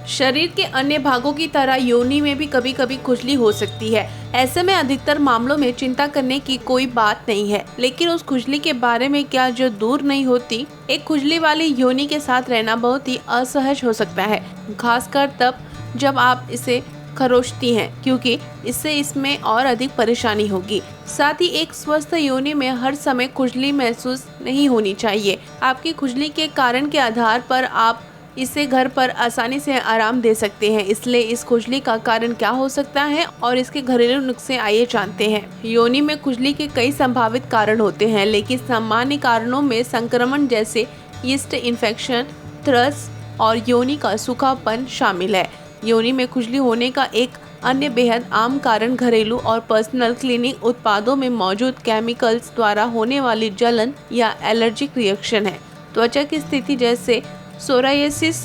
शरीर के अन्य भागों की तरह योनि में भी कभी कभी खुजली हो सकती है। ऐसे में अधिकतर मामलों में चिंता करने की कोई बात नहीं है, लेकिन उस खुजली के बारे में क्या जो दूर नहीं होती। एक खुजली वाली योनि के साथ रहना बहुत ही असहज हो सकता है, खासकर तब जब आप इसे खरोचती हैं, क्योंकि इससे इसमें और अधिक परेशानी होगी। साथ ही एक स्वस्थ योनि में हर समय खुजली महसूस नहीं होनी चाहिए। आपकी खुजली के कारण के आधार पर आप इसे घर पर आसानी से आराम दे सकते हैं। इसलिए इस खुजली का कारण क्या हो सकता है और इसके घरेलू नुस्खे आइए जानते हैं। योनि में खुजली के कई संभावित कारण होते हैं, लेकिन सामान्य कारणों में संक्रमण जैसे यीस्ट इन्फेक्शन, थ्रस और योनि का सूखापन शामिल है। योनि में खुजली होने का एक अन्य बेहद आम कारण घरेलू और पर्सनल क्लीनिंग उत्पादों में मौजूद केमिकल्स द्वारा होने वाली जलन या एलर्जिक रिएक्शन है। त्वचा की स्थिति जैसे सोरायसिस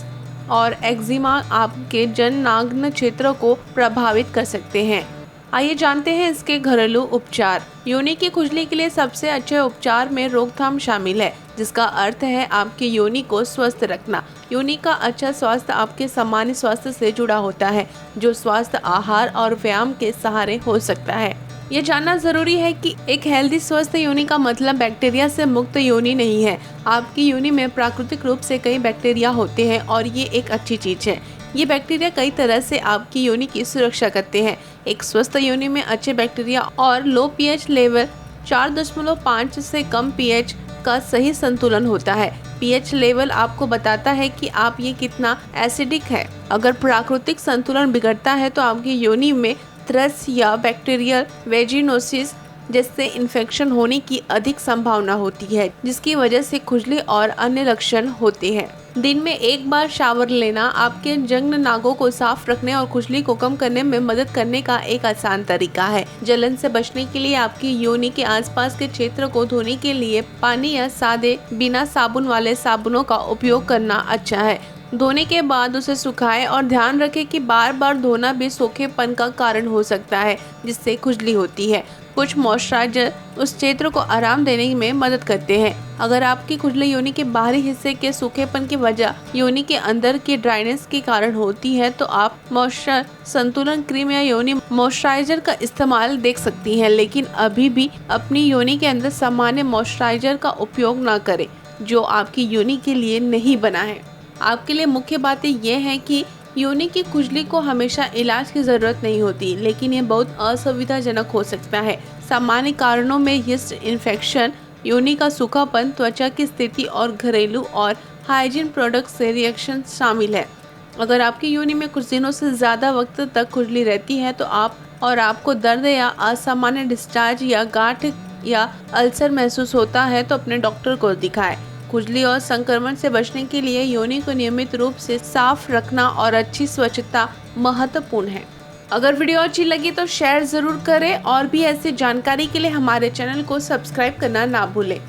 और एक्जिमा आपके जननांग क्षेत्र को प्रभावित कर सकते हैं। आइए जानते हैं इसके घरेलू उपचार। योनि की खुजली के लिए सबसे अच्छे उपचार में रोकथाम शामिल है, जिसका अर्थ है आपकी योनि को स्वस्थ रखना। योनि का अच्छा स्वास्थ्य आपके सामान्य स्वास्थ्य से जुड़ा होता है, जो स्वास्थ्य, आहार और व्यायाम के सहारे हो सकता है। ये जानना जरूरी है कि एक हेल्दी स्वस्थ योनि का मतलब बैक्टीरिया से मुक्त योनि नहीं है। आपकी योनि में प्राकृतिक रूप से कई बैक्टीरिया होते हैं और ये एक अच्छी चीज है। ये बैक्टीरिया कई तरह से आपकी योनि की सुरक्षा करते हैं। एक स्वस्थ योनि में अच्छे बैक्टीरिया और लो पीएच लेवल 4.5 से कम पीएच का सही संतुलन होता है। पीएच लेवल आपको बताता है कि आप ये कितना एसिडिक है। अगर प्राकृतिक संतुलन बिगड़ता है तो आपकी योनि में थ्रस या बैक्टीरियल वेजिनोसिस जैसे इन्फेक्शन होने की अधिक संभावना होती है, जिसकी वजह से खुजली और अन्य लक्षण होते हैं। दिन में एक बार शावर लेना आपके जंग नागों को साफ रखने और खुजली को कम करने में मदद करने का एक आसान तरीका है। जलन से बचने के लिए आपकी योनि के आसपास के क्षेत्र को धोने के लिए पानी या सादे बिना साबुन वाले साबुनों का उपयोग करना अच्छा है। धोने के बाद उसे सुखाएं और ध्यान रखें कि बार बार धोना भी सूखेपन का कारण हो सकता है, जिससे खुजली होती है। कुछ मॉइस्चराइजर उस क्षेत्र को आराम देने में मदद करते हैं। अगर आपकी खुजली योनि के बाहरी हिस्से के सूखेपन की वजह योनि के अंदर की ड्राइनेस के कारण होती है, तो आप मॉइस्चर संतुलन क्रीम या योनि मॉइस्चराइजर का इस्तेमाल देख सकती हैं। लेकिन अभी भी अपनी योनि के अंदर सामान्य मॉइस्चराइजर का उपयोग न करें, जो आपकी योनि के लिए नहीं बना है। आपके लिए मुख्य बातें ये हैं कि योनि की खुजली को हमेशा इलाज की जरूरत नहीं होती, लेकिन ये बहुत असुविधाजनक हो सकता है। सामान्य कारणों में यीस्ट इन्फेक्शन, योनि का सूखापन, त्वचा की स्थिति और घरेलू और हाइजीन प्रोडक्ट से रिएक्शन शामिल है। अगर आपकी योनि में कुछ दिनों से ज़्यादा वक्त तक खुजली रहती है तो आपको दर्द या असामान्य डिस्चार्ज या गांठ या अल्सर महसूस होता है तो अपने डॉक्टर को दिखाएं। खुजली और संक्रमण से बचने के लिए योनि को नियमित रूप से साफ रखना और अच्छी स्वच्छता महत्वपूर्ण है। अगर वीडियो अच्छी लगी तो शेयर जरूर करें और भी ऐसी जानकारी के लिए हमारे चैनल को सब्सक्राइब करना ना भूलें।